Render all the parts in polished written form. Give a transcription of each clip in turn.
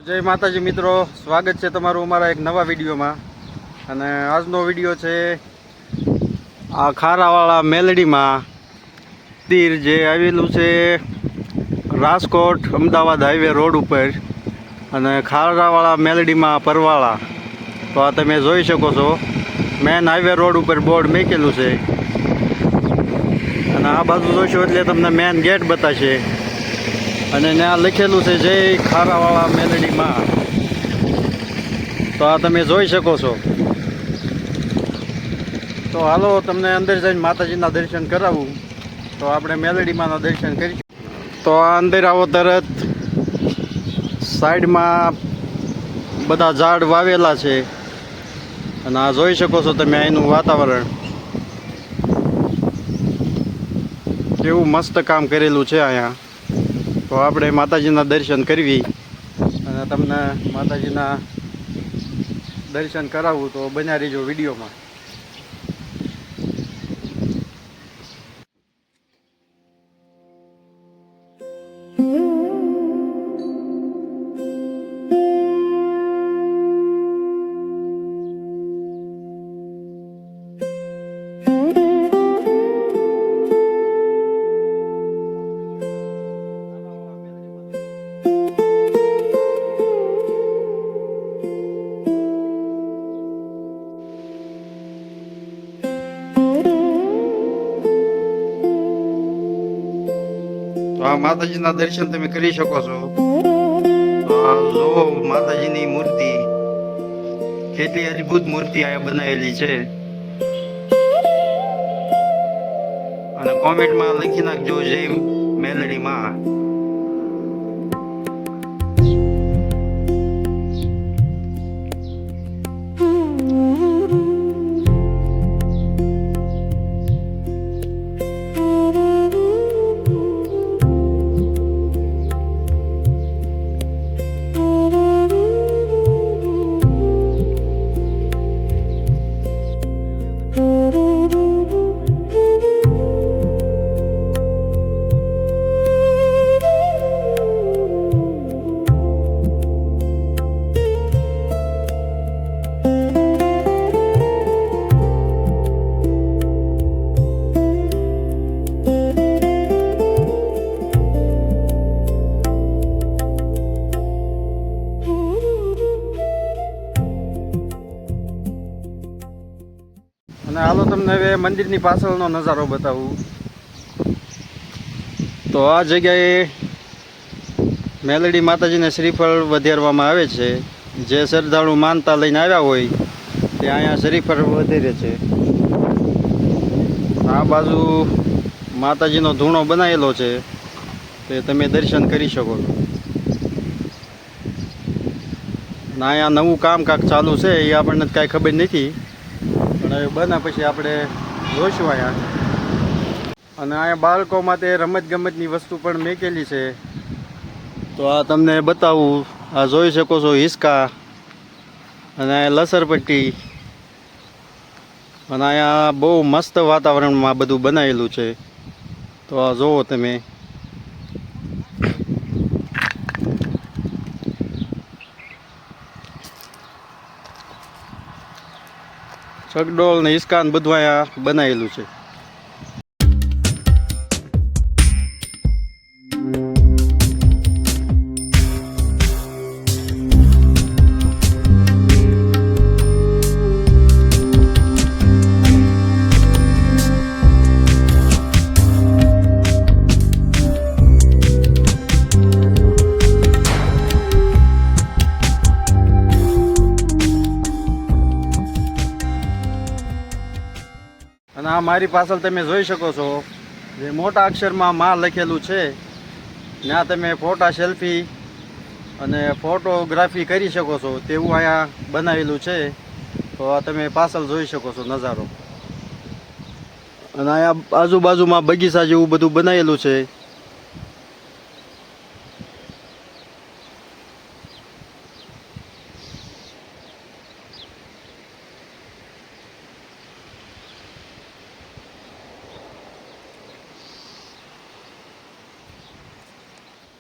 જય માતાજી મિત્રો, સ્વાગત છે તમારું અમારા એક નવા વિડીયોમાં. અને આજનો વિડીયો છે આ ખારાવાળા મેલડીમાં તીર જે આવેલું છે રાજકોટ અમદાવાદ હાઈવે રોડ ઉપર, અને ખારાવાળા મેલડીમાં પરવાળા. તો આ તમે જોઈ શકો છો, મેન હાઈવે રોડ ઉપર બોર્ડ મૂકેલું છે. અને આ બાજુ જોશો એટલે તમને મેન ગેટ બતાવશે, અને ત્યાં લખેલું છે જય ખારાવાળા મેલડીમાં. તો આ તમે જોઈ શકો છો. તો હાલો તમને અંદર જઈને માતાજીના દર્શન કરાવું. તો આપણે મેલડીમાંના દર્શન કરીશું. તો આ અંદર આવો તરત સાઈડમાં બધા ઝાડ વાવેલા છે, અને આ જોઈ શકો છો તમે અહીંનું વાતાવરણ કેવું મસ્ત કામ કરેલું છે અહીંયા. તો આપણે માતાજીના દર્શન કરવી અને તમને માતાજીના દર્શન કરાવવું. તો બન્યા રહીજો વિડીયોમાં. આ માતાજીના દર્શન તમે કરી શકો છો. જો માતાજીની મૂર્તિ, કેટલી અદ્ભુત મૂર્તિ આ બનાવેલી છે. અને કોમેન્ટમાં લખી નાખજો જય મેલડીમાં. અને હાલો તમને હવે મંદિરની પાછળનો નજારો બતાવું. તો આ જગ્યાએ મેલડી માતાજીને શ્રીફળ વધારવામાં આવે છે. જે શ્રદ્ધાળુ માનતા લઈને આવ્યા હોય તે અહીંયા શ્રીફળ વધારે છે. આ બાજુ માતાજીનો ધૂણો બનાવેલો છે, તે તમે દર્શન કરી શકો છો. અને અહીંયા નવું કામ કાંક ચાલુ છે, એ આપણને કાંઈ ખબર નથી, પણ હવે બને પછી આપણે જોઈશું અહીંયા. અને અહીંયા બાળકો માટે રમતગમતની વસ્તુ પણ મેકેલી છે. તો આ તમને બતાવું. આ જોઈ શકો છો હિસકા, અને અહીંયા લસરપટ્ટી. અને અહીંયા બહુ મસ્ત વાતાવરણમાં બધું બનાવેલું છે. તો આ જુઓ તમે. ચકડોળ ને હિસકાન બધું અહીંયા બનાવેલું છે. અને આ મારી પાછળ તમે જોઈ શકો છો, જે મોટા અક્ષરમાં માં લખેલું છે. ત્યાં તમે ફોટા, સેલ્ફી અને ફોટોગ્રાફી કરી શકો છો, તેવું અહીંયા બનાવેલું છે. તો આ તમે પાછળ જોઈ શકો છો નજારો. અને અહીંયા આજુબાજુમાં બગીચા જેવું બધું બનાવેલું છે.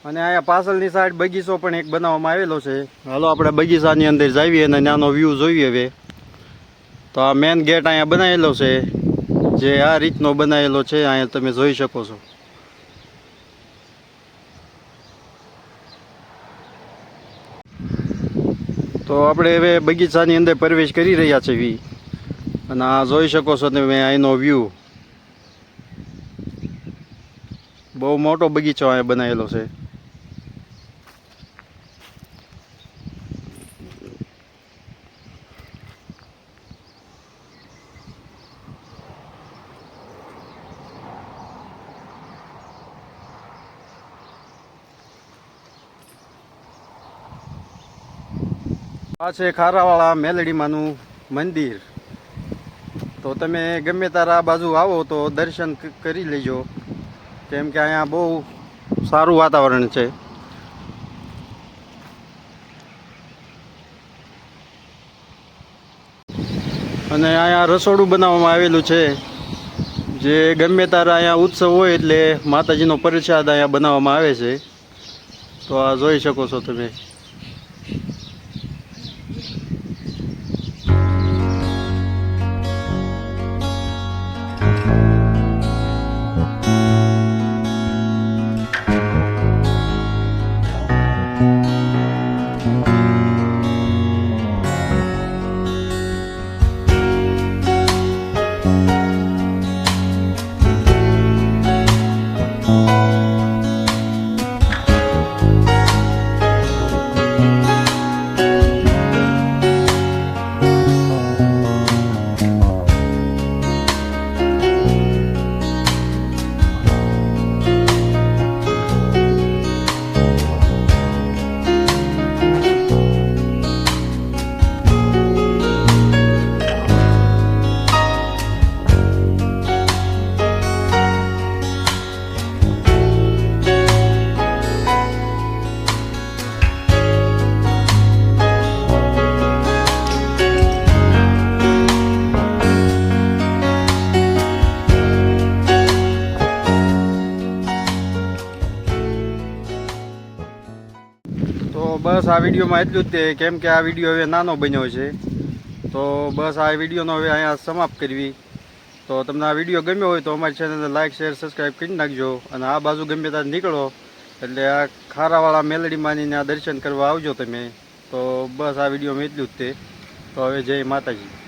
અને અહીંયા પાછળની સાઈડ બગીચો પણ એક બનાવવામાં આવેલો છે. હાલો આપણે બગીચાની અંદર જઈએ અને નાનો વ્યૂ જોઈએ હવે. તો આ મેન ગેટ અહીંયા બનાવેલો છે, જે આ રીતનો બનાવેલો છે, અહીંયા તમે જોઈ શકો છો. તો આપણે હવે બગીચાની અંદર પ્રવેશ કરી રહ્યા છીએ અને આ જોઈ શકો છો તમે અહીંનો વ્યૂ. બહુ મોટો બગીચો અહીંયા બનાવેલો છે. આ છે ખારાવાળા મેલડીમાંનું મંદિર. તો તમે ગમે ત્યારે આ બાજુ આવો તો દર્શન કરી લેજો, કેમ કે અહીંયા બહુ સારું વાતાવરણ છે. અને અહીંયા રસોડું બનાવવામાં આવેલું છે, જે ગમે ત્યારે અહીંયા ઉત્સવ હોય એટલે માતાજીનો પ્રસાદ અહીંયા બનાવવામાં આવે છે. તો આ જોઈ શકો છો તમે. તો બસ આ વિડીયોમાં એટલું જ તે, કેમ કે આ વિડીયો હવે નાનો બન્યો છે. તો બસ આ વિડીયોનો હવે અહીંયા સમાપ્ત કરવી. તો તમને આ વિડીયો ગમ્યો હોય તો અમારી ચેનલને લાઇક શેર સબસ્ક્રાઈબ કરી નાખજો. અને આ બાજુ ગમે ત્યારે નીકળો એટલે આ ખારાવાળા મેલડી માનીને આ દર્શન કરવા આવજો તમે. તો બસ આ વિડીયોમાં એટલું જ તે. તો હવે જય માતાજી.